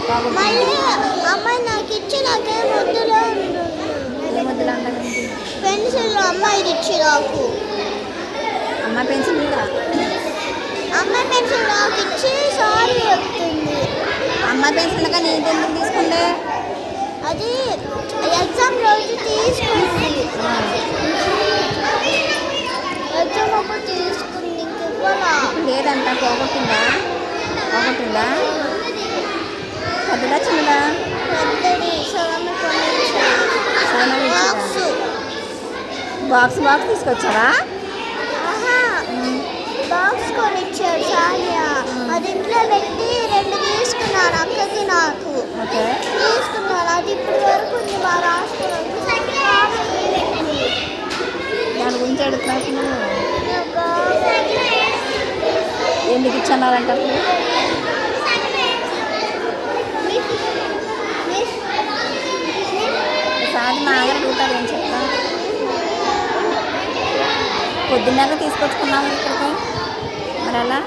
మళ్ళీ అమ్మాయి నాకు ఇచ్చి నాకేం వద్దులో ఏ ముద్దులు అంటారు? పెన్సిల్ అమ్మాయిది ఇచ్చి నాకు. అమ్మ పెన్సిల్ ఉందా? అమ్మాయి పెన్సిల్ నాకు ఇచ్చి సారీ చెప్తుంది. అమ్మ పెన్సిల్ కానీ నీది ఎందుకు తీసుకుందే? అది ఎగ్జామ్ రోజు తీసుకుంది. ఎగ్జామ్ అప్పుడు తీసుకుంది ఇవ్వాలా? లేదంట. పోగొట్టిందా? పెద్దదా చిన్నదా? పెద్దది బాక్స్ తీసుకొచ్చావా? బాక్స్ కొనిచ్చాడు సానియా. అది ఇంట్లో పెట్టి 2 తీసుకున్నాను అక్కకి నాకు. తీసుకున్నాను. అది ఇప్పుడు వరకు ఉంది మా రాష్ట్రంలో. దాని గురించి అడుగుతున్నావు నువ్వు. ఎందుకు ఇచ్చన్నారంట? సార్ మా ఆయన అడుగుతారు ఏం చెప్తా. పొద్దున్నాక తీసుకొచ్చుకున్నాము ఇక్కడికి. మరి అలా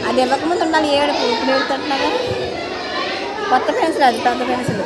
అది ఇవ్వకముందు ఉండాలి. ఏడుపు ఇప్పుడు ఏడుతున్నగా. కొత్త పెన్సిల్, అది పెద్ద పెన్సిల్.